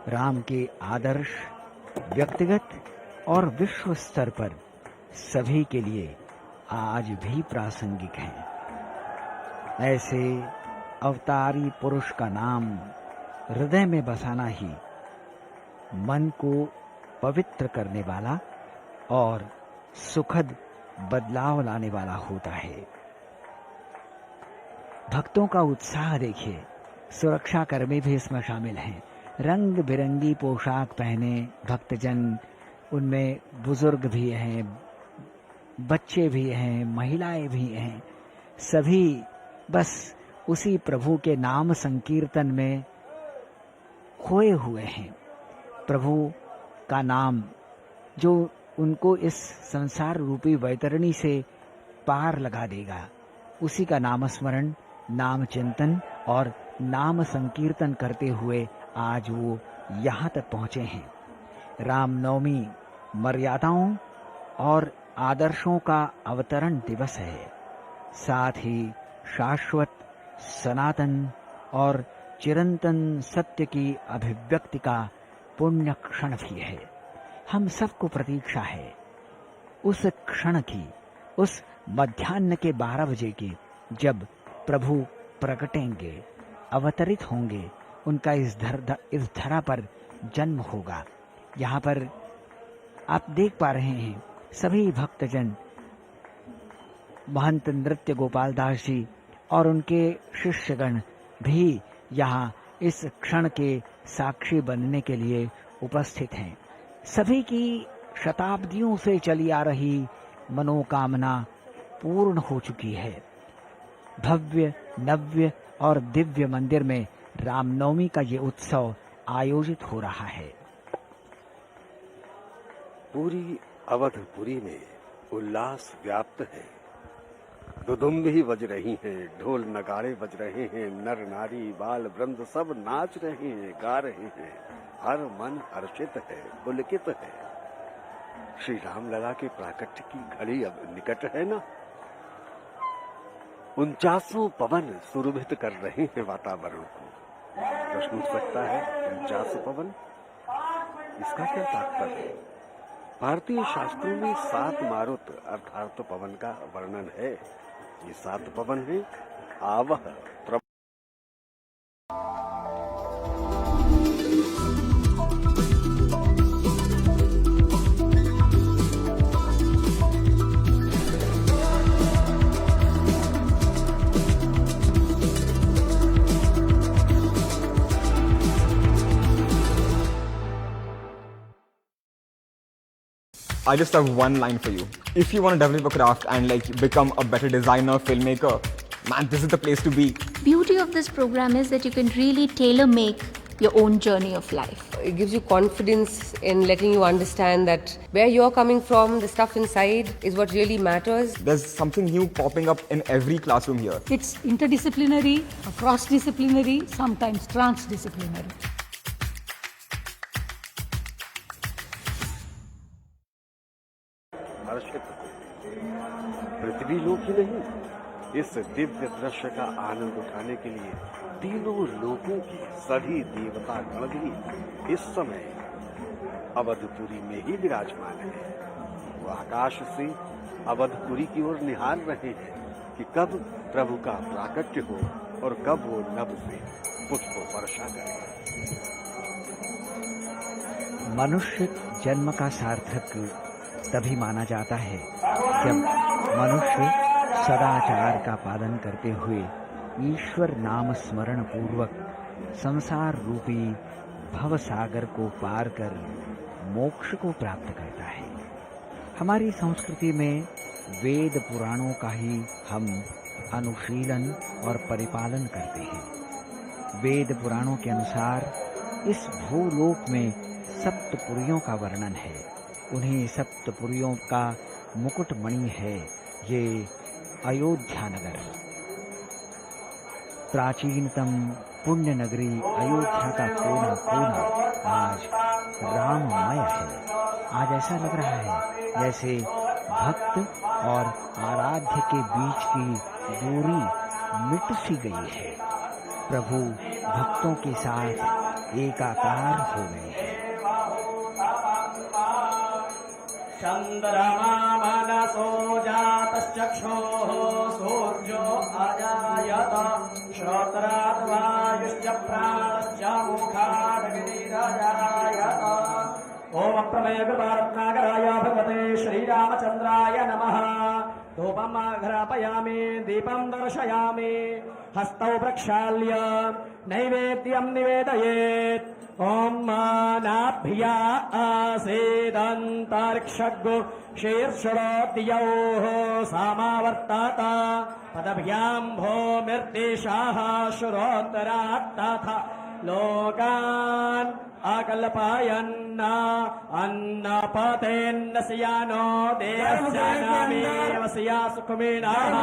राम के आदर्श व्यक्तिगत और विश्व स्तर पर सभी के लिए आज भी प्रासंगिक हैं। ऐसे अवतारी पुरुष का नाम हृदय में बसाना ही मन को पवित्र करने वाला और सुखद बदलाव लाने वाला होता है। भक्तों का उत्साह देखिए, सुरक्षा कर्मी भी इसमें शामिल हैं। रंग बिरंगी पोशाक पहने भक्तजन, उनमें बुजुर्ग भी हैं, बच्चे भी हैं, महिलाएं भी हैं, सभी बस उसी प्रभु के नाम संकीर्तन में खोए हुए हैं। प्रभु का नाम जो उनको इस संसार रूपी वैतरणी से पार लगा देगा, उसी का नाम स्मरण, नाम चिंतन और नाम संकीर्तन करते हुए आज वो यहाँ तक पहुँचे हैं। रामनवमी मर्यादाओं और आदर्शों का अवतरण दिवस है, साथ ही शाश्वत, सनातन और चिरंतन सत्य की अभिव्यक्ति का पुण्य क्षण भी है। हम सबको प्रतीक्षा है उस क्षण की, उस मध्याह्न के 12 बजे की, जब प्रभु प्रकटेंगे, अवतरित होंगे, उनका इस धरा पर जन्म होगा। यहाँ पर आप देख पा रहे हैं सभी भक्तजन, महंत नृत्य गोपाल दास जी और उनके शिष्यगण भी यहाँ इस क्षण के साक्षी बनने के लिए उपस्थित हैं। सभी की शताब्दियों से चली आ रही मनोकामना पूर्ण हो चुकी है। भव्य, नव्य और दिव्य मंदिर में रामनवमी का ये उत्सव आयोजित हो रहा है। पूरी अवधपुरी में उल्लास व्याप्त है। दुदुम्बी बज रही हैं, ढोल नगाड़े बज रहे हैं, नर नारी बाल वृंद सब नाच रहे हैं, गा रहे हैं। हर मन हर्षित है, पुलकित है। श्री राम लला के प्राकट्य की घड़ी अब निकट है ना। 49 पवन सुरभित कर रहे हैं वातावरण को। प्रश्न उठ सकता है, 49 पवन, इसका क्या तात्पर्य है? भारतीय शास्त्रों में 7 मारुत अर्थात पवन का वर्णन है। ये 7 पवन है आवह, I just have one line for you. If you want to develop a craft and become a better designer, filmmaker, man, this is the place to be. Beauty of this program is that you can really tailor make your own journey of life. It gives you confidence in letting you understand that where you're coming from, the stuff inside is what really matters. There's something new popping up in every classroom here. It's interdisciplinary, cross-disciplinary, sometimes transdisciplinary. पृथ्वी लोक ही नहीं, इस दिव्य दृश्य का आनंद उठाने के लिए तीनों लोकों की सभी देवता गण भी इस समय अवधपुरी में ही विराजमान है। वो आकाश से अवधपुरी की ओर निहार रहे हैं कि कब प्रभु का प्राकट्य हो और कब वो नभ से पुष्प वर्षा करे। मनुष्य जन्म का सार्थक तभी माना जाता है जब मनुष्य सदाचार का पालन करते हुए ईश्वर नाम स्मरण पूर्वक संसार रूपी भव सागर को पार कर मोक्ष को प्राप्त करता है। हमारी संस्कृति में वेद पुराणों का ही हम अनुशीलन और परिपालन करते हैं। वेद पुराणों के अनुसार इस भूलोक में सप्तपुरियों का वर्णन है। उन्हीं सप्तपुरियों का मुकुटमणि है ये अयोध्या नगर। प्राचीनतम पुण्य नगरी अयोध्या का कोना कोना आज राममय है। आज ऐसा लग रहा है जैसे भक्त और आराध्य के बीच की दूरी मिट सी गई है। प्रभु भक्तों के साथ एकाकार हो गए हैं। चंद्रमा मनसो जातश्चक्षुः सूर्यो अजायत श्रोत्रात् वायुश्च प्राणश्च मुखादग्निरजायत। ओम अप्रमेय कृपारत्नाकराय भगवते श्रीरामचंद्राय नमः। धूपम् आघ्रापयामि दीपं दर्शयामि हस्तौ प्रक्षाल्य नैवेद्यं निवेदयेत्। ओम नाभ्या आसीदन्तरिक्षगो शीर्षोद्यौः सामावर्तात पदभ्यां भूमिर्देशाः शुरोत्तरात् तथा लोकान् आकल्पयन् अन्नपतेन्नस्यानो देवस्यानामेवस्या सुखमेनाः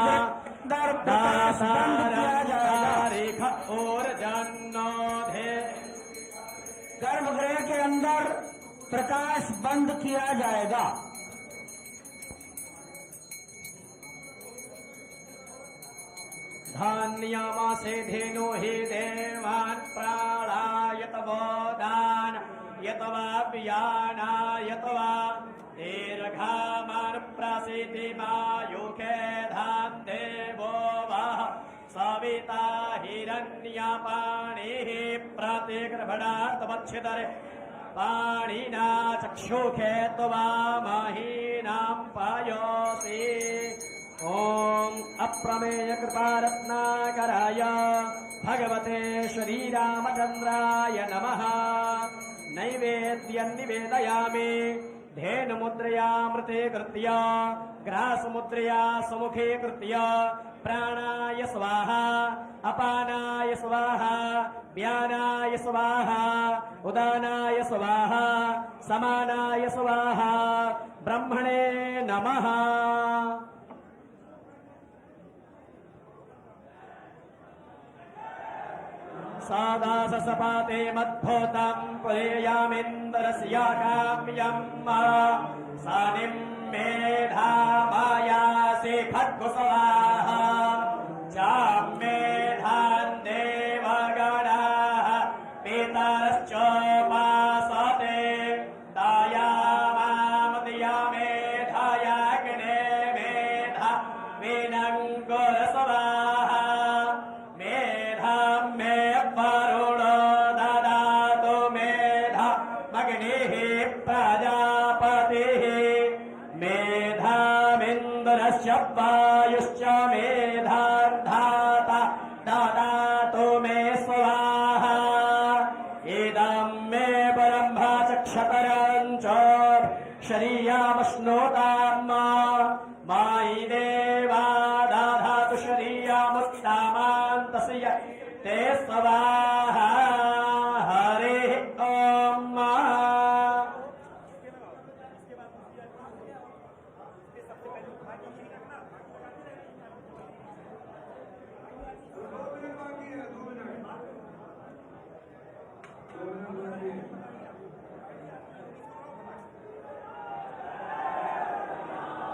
दासारारिख ऊर्जन्नोधे। गर्भगृह के अंदर प्रकाश बंद किया जाएगा। धान्यमासे धेनु हि देवान् प्राणायत वोदान् यत वा व्यानायत वा दीर्घामान् प्रसीदि मायुखे धान् देवो वः सविता हिरण्यपाणिः प्रतिगृभणार्थमच्छिदरे पाणिना चक्षुखे त्वा महीनां पयोसि। ओम अप्रमेय कृपारत्नाकराय भगवते श्रीरामचंद्राय नमः। नैवेद्यं निवेदयामि धेनुमुद्रयामृते कृत्य ग्रासमुद्रया सम्मुखे कृत्य प्राणाय स्वाहा अपानाय स्वाहा व्यानाय स्वाहा उदानाय स्वाहा समानाय स्वाहा ब्रह्मणे नमः। सादासपाते मद्भूतं पुरेयामिन्द्रस्याकाम्यम् सानिं मेधामायासि खड्गुसवाहा चां मेधान् देवगणाः पितरश्चोपासते दायामामदया मेधायाग्ने मेधा विनङ्कुरसवाहा मेधां मे वरुणो ददातु मेधा मग्निः प्रजापतिः मेधामिन्द्रस्य वायुश्च मेधान्धाता ददातु मे स्वाहा। इदं मे ब्रह्मा चक्षतरं च शरीरामश्नोताम् मायि देवा दधातु शरीरामुत्तामान्तस्य ते स्वाहा। हरिः ओम्।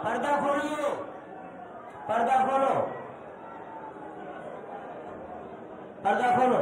पर्दा खोलो, पर्दा खोलो, पर्दा खोलो।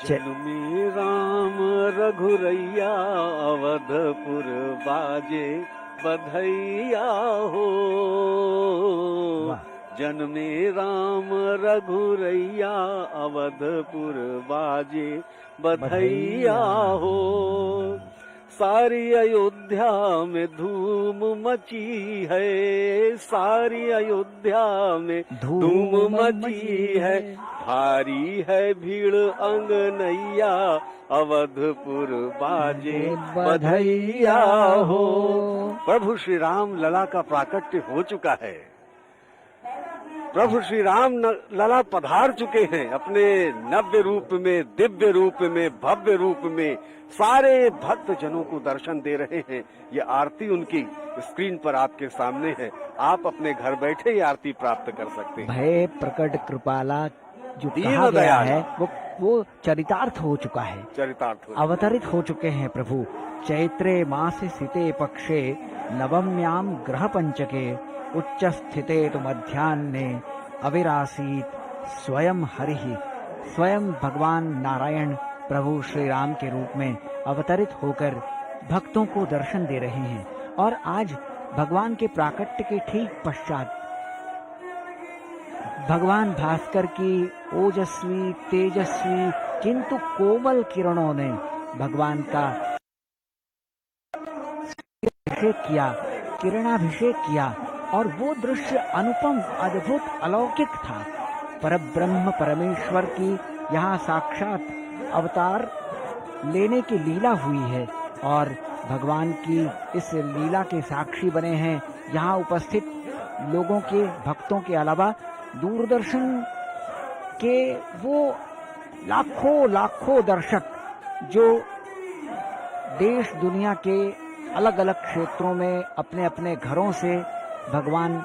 जन्मे राम रघुरैया अवधपुर बाजे बधैया हो। जन्मे राम रघुरैया अवधपुर बाजे बधैया हो। सारी अयोध्या में धूम मची है, सारी अयोध्या में धूम मची है। भारी है भीड़ अंगनैया अवधपुर बाजे बधैया हो। प्रभु श्री राम लला का प्राकट्य हो चुका है। प्रभु श्री राम लला पधार चुके हैं अपने नव्य रूप में, दिव्य रूप में, भव्य रूप में। सारे भक्त जनों को दर्शन दे रहे हैं। ये आरती उनकी स्क्रीन पर आपके सामने है। आप अपने घर बैठे ये आरती प्राप्त कर सकते हैं। भय प्रकट कृपाला जो कहा गया है वो चरितार्थ हो चुका है, चरितार्थ अवतरित हो चुके हैं प्रभु। चैत्रे मासे सिते पक्षे नवम्याम ग्रह पंचके उच्च स्थिते तो मध्याह्ने अविरासीत स्वयं हरिहि। स्वयं भगवान नारायण प्रभु श्री राम के रूप में अवतरित होकर भक्तों को दर्शन दे रहे हैं। और आज भगवान के प्राकट्य के ठीक पश्चात भगवान भास्कर की ओजस्वी तेजस्वी किंतु कोमल किरणों ने भगवान का अभिषेक किया, किरणाभिषेक किया। और वो दृश्य अनुपम, अद्भुत, अलौकिक था। परब्रह्म परमेश्वर की यहाँ साक्षात अवतार लेने की लीला हुई है और भगवान की इस लीला के साक्षी बने हैं यहाँ उपस्थित लोगों के, भक्तों के अलावा दूरदर्शन के वो लाखों लाखों दर्शक जो देश दुनिया के अलग अलग क्षेत्रों में अपने अपने घरों से भगवान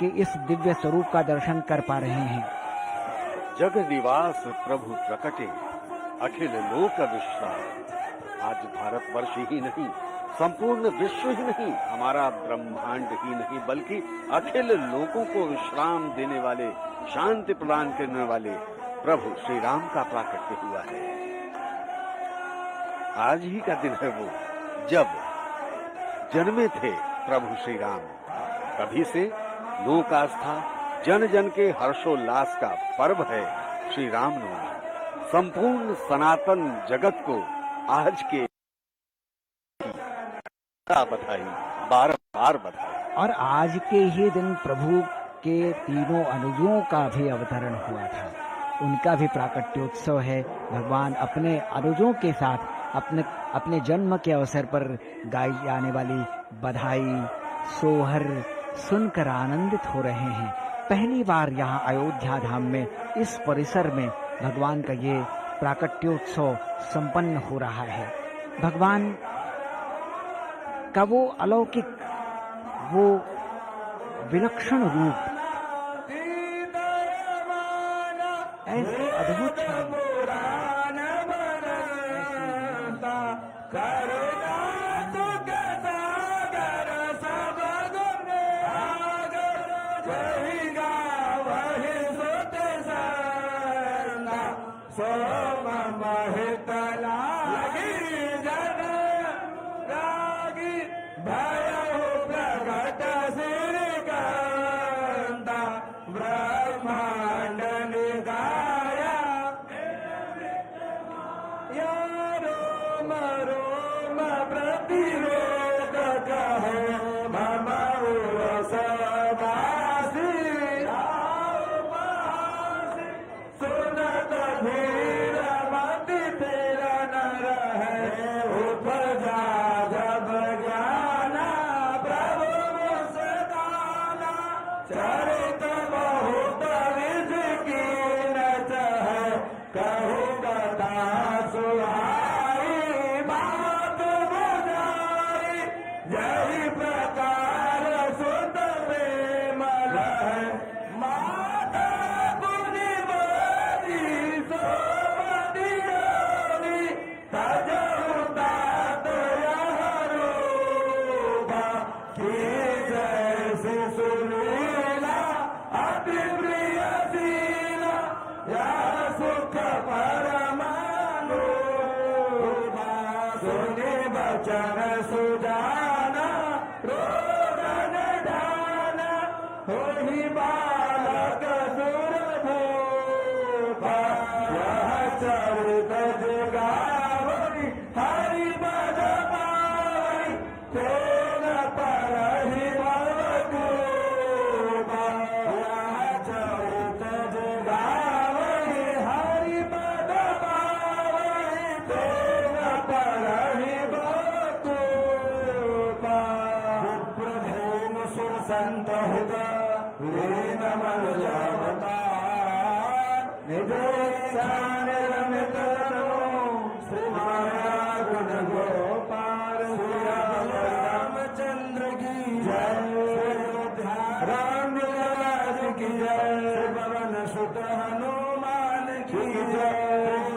के इस दिव्य स्वरूप का दर्शन कर पा रहे हैं। जग निवास प्रभु प्रकटे अखिल लोक विश्राम। आज भारतवर्ष ही नहीं, संपूर्ण विश्व ही नहीं, हमारा ब्रह्मांड ही नहीं, बल्कि अखिल लोगों को विश्राम देने वाले, शांति प्रदान करने वाले प्रभु श्री राम का प्राकट्य हुआ है। आज ही का दिन है वो जब जन्मे थे प्रभु श्री राम। तभी से लोक आस्था, जन जन के हर्षोल्लास का पर्व है श्री रामनवमी। संपूर्ण सनातन जगत को आज के बधाई, बार बार बधाई। और आज के ही दिन प्रभु के तीनों अनुजों का भी अवतरण हुआ था, उनका भी प्राकट्योत्सव है। भगवान अपने अनुजों के साथ अपने जन्म के अवसर पर गाई जाने वाली बधाई, सोहर सुनकर आनंदित हो रहे हैं। पहली बार यहाँ अयोध्या धाम में इस परिसर में भगवान का ये प्राकट्योत्सव संपन्न हो रहा है। भगवान का वो अलौकिक, वो विलक्षण रूप, ऐसी अद्भुत वचन सुजाना रोग निधाना होहि बालक सुरभूपा यह चरित जगावई हरि पद पावई तेन परहि भवकूपा यह चरित जगावई हरि पद पावई तेन परहि भवकूपा विप्रभूम सुर संत हित वीन मनुजावतार निदेशान रमित श्री माया गुण गोपाल रामचंद्र की जय राम राज की जय पवन सुत हनुमान की जय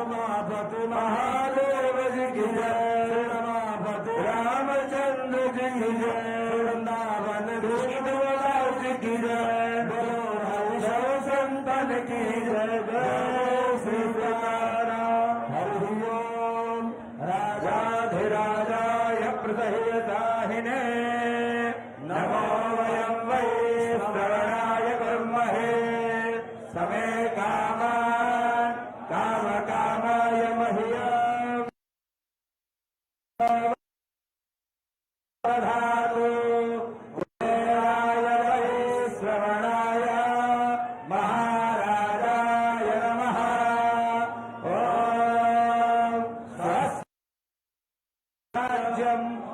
उमापति महादेव जी की जय रमापति रामचंद्र जी की जय वृंदावन विष्णुदास की जय बोलो हरिशव संतन की जय जय श्री राम हरि ओम राजाधिराजाय प्रसह्यताहिने नमो वयं वै श्रवणाय कुर्महे समे कामान् कामकामाय मह्यम् दधातु कुबेराय वै श्रवणाय महाराजाय नमः ॐ स्वस्ति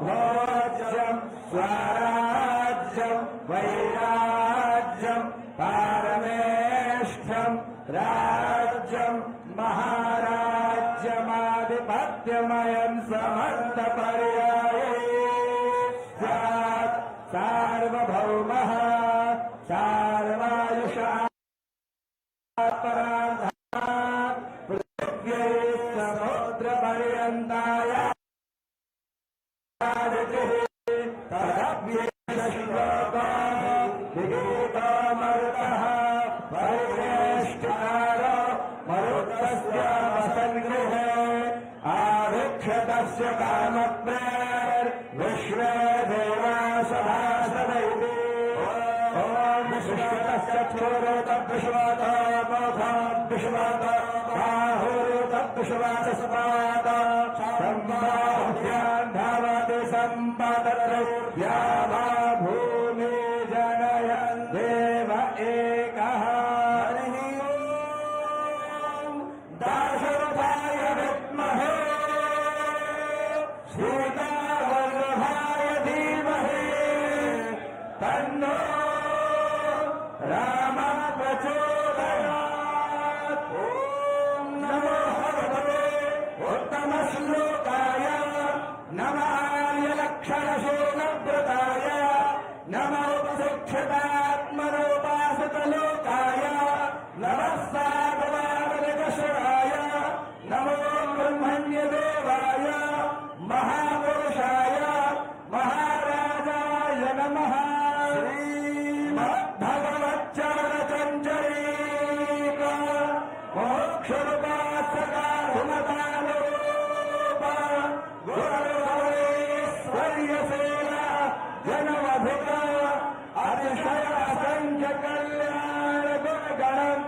भोज्यं स्वराज्यं वैराज्यं पारमेष्ठ्यं राज्यं महाराज्यमाधिपत्यमयं समर्थपर्याये स्यात् सार्वभौमः सार्वायुषा परान्धात् पृथिव्यै समुद्रपर्यन्ताय तदभ्येन श्लोका विगीतमरुतः परिवेष्टितार मरुतस्य वसन्गृहे आभिक्षतस्य कामप्रेर्विश्वे देवा सभासदैति ॐ विश्वतस्य क्षुरोतविश्वात मोघाद्विश्वात बाहुरुतविश्वातस्पात सम्बाहुभ्यां धावति सम्पतद्रव्याभा भूमि जनयन् देव एकः हरिः ओम् दाशरथाय विद्महे सीतावल्लभाय धीमहि तन्नो रामः प्रचोदयात् ॐ नमो भगवते उत्तमश्लोकाय नमार्यलक्षणशूलव्रताय नमो उपशिक्षितात्मनोपासितलोकाय नमः साधवावनिकषराय नमो ब्रह्मण्यदेवाय महापुरुषाय महाराजाय नमः श्रीमद्भगवच्चरणचञ्चरीक मोक्षरूपासकारुमतालोप गुरुर्भवेश्वर्यसेना जनमधिक अतिशय असंख्य कल्याण गुणगणम्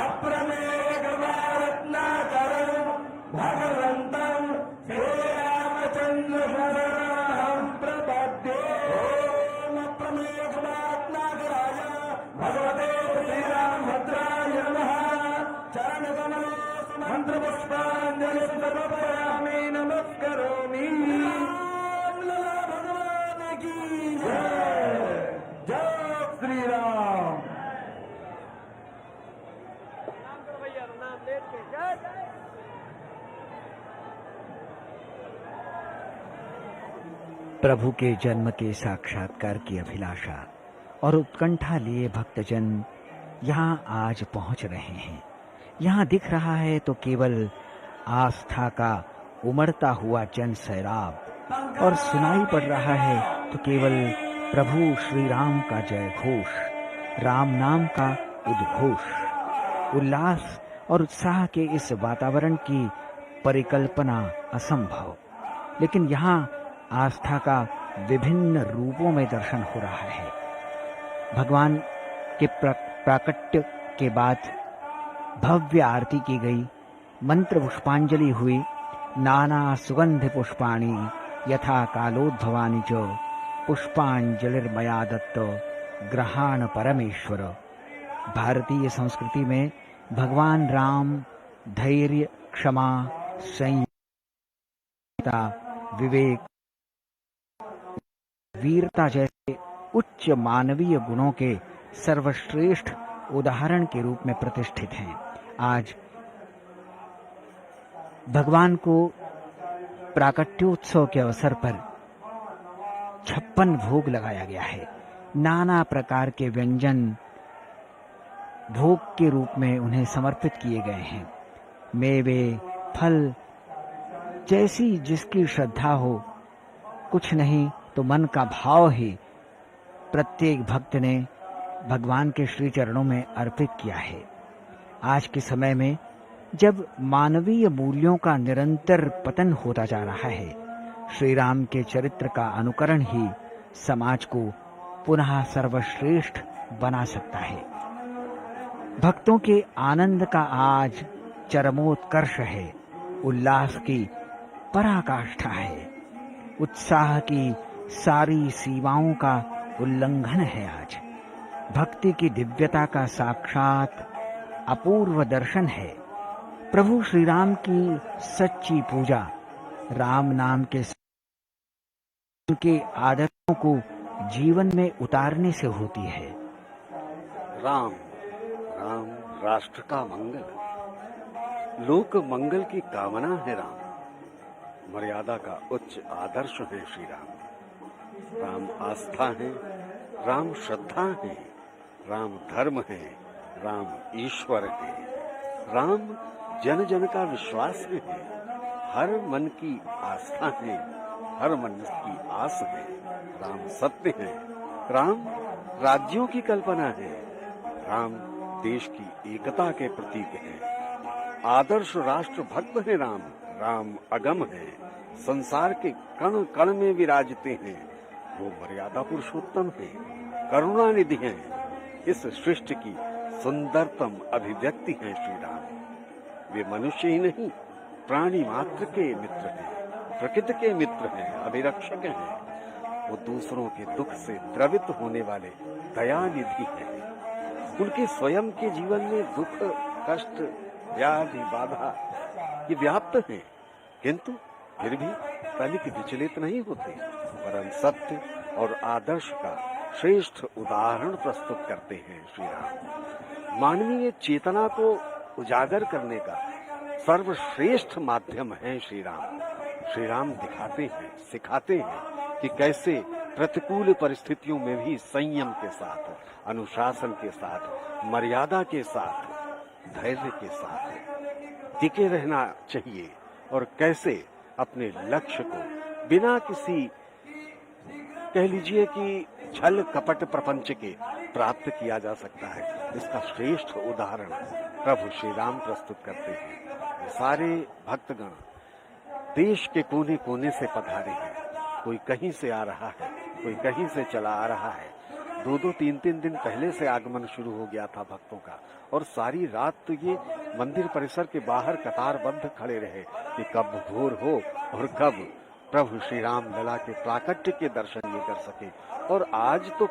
अप्रमेयकृपारत्नाकरम् भगवन्तम् श्रीरामचन्द्र शरणम् प्रपद्ये ॐ अप्रमेयकृपारत्नाकराय भगवते श्रीरामभद्राय नमः चरणकमलोऽस्मि मन्त्रपुष्पाञ्जलिं समर्पयामि नमस्करोमि रामलला भगवान की जय जय श्री राम प्रभु के जन्म के साक्षात्कार की अभिलाषा और उत्कंठा लिए भक्तजन यहाँ आज पहुँच रहे हैं। यहाँ दिख रहा है तो केवल आस्था का उमड़ता हुआ जन सैराब, और सुनाई पड़ रहा है तो केवल प्रभु श्री राम का जय घोष, राम नाम का उद्घोष। उल्लास और उत्साह के इस वातावरण की परिकल्पना असंभव, लेकिन यहाँ आस्था का विभिन्न रूपों में दर्शन हो रहा है। भगवान के प्राकट्य के बाद भव्य आरती की गई, मंत्र पुष्पांजलि हुई। नाना सुगंधि पुष्पाणि यथा कालोद्भवानि च पुष्पांजलिर्मया दत्त ग्रहाण परमेश्वर। भारतीय संस्कृति में भगवान राम धैर्य, क्षमा, संयमता, विवेक, वीरता जैसे उच्च मानवीय गुणों के सर्वश्रेष्ठ उदाहरण के रूप में प्रतिष्ठित हैं। आज भगवान को प्राकट्योत्सव के अवसर पर 56 भोग लगाया गया है। नाना प्रकार के व्यंजन भोग के रूप में उन्हें समर्पित किए गए हैं। मेवे, फल, जैसी जिसकी श्रद्धा हो, कुछ नहीं तो मन का भाव ही प्रत्येक भक्त ने भगवान के श्री चरणों में अर्पित किया है। आज के समय में जब मानवीय मूल्यों का निरंतर पतन होता जा रहा है, श्री राम के चरित्र का अनुकरण ही समाज को पुनः सर्वश्रेष्ठ बना सकता है। भक्तों के आनंद का आज चरमोत्कर्ष है, उल्लास की पराकाष्ठा है, उत्साह की सारी सीमाओं का उल्लंघन है। आज भक्ति की दिव्यता का साक्षात अपूर्व दर्शन है। प्रभु श्री राम की सच्ची पूजा राम नाम के उनके आदर्शों को जीवन में उतारने से होती है। राम राम राष्ट्र का मंगल, लोक मंगल की कामना है राम। मर्यादा का उच्च आदर्श है श्री राम। राम आस्था है, राम श्रद्धा है, राम धर्म है, राम ईश्वर है, राम जन जन का विश्वास है, हर मन की आस्था है, हर मन की आस है। राम सत्य है, राम राज्यों की कल्पना है, राम देश की एकता के प्रतीक है। आदर्श राष्ट्र भक्त है राम, राम अगम है, संसार के कण कण में विराजते हैं। वो मर्यादा पुरुषोत्तम है, करुणा निधि है, इस सृष्टि की सुंदरतम अभिव्यक्ति है श्री राम। वे मनुष्य ही नहीं, प्राणी मात्र के मित्र हैं, प्रकृति के मित्र हैं, अभिरक्षक हैं। वो दूसरों के दुख से द्रवित होने वाले दयानिधि हैं। उनके स्वयं के जीवन में दुख, कष्ट, व्याधि, बाधा ये व्याप्त हैं, किंतु फिर भी तनिक विचलित नहीं होते, परम सत्य और आदर्श का श्रेष्ठ उदाहरण प्रस्तुत करते हैं श्री राम। मानवीय चेतना को उजागर करने का सर्वश्रेष्ठ माध्यम है श्री राम। श्री राम दिखाते हैं, सिखाते हैं कि कैसे प्रतिकूल परिस्थितियों में भी संयम के साथ, अनुशासन के साथ, मर्यादा के साथ, धैर्य के साथ टिके रहना चाहिए और कैसे अपने लक्ष्य को बिना किसी कह लीजिए कि छल कपट प्रपंच के प्राप्त किया जा सकता है। इसका श्रेष्ठ उदाहरण प्रभु श्री राम प्रस्तुत करते हैं। ये सारे भक्तगण देश के कोने कोने से पधारे हैं। कोई कहीं से आ रहा है, कोई कहीं से चला आ रहा है। 2-2, 3-3 दिन पहले से आगमन शुरू हो गया था भक्तों का, और सारी रात तो ये मंदिर परिसर के बाहर कतारबद्ध खड़े रहे कि कब भोर हो और कब प्रभु श्री राम लला के प्राकट्य के दर्शन ये कर सके। और आज तो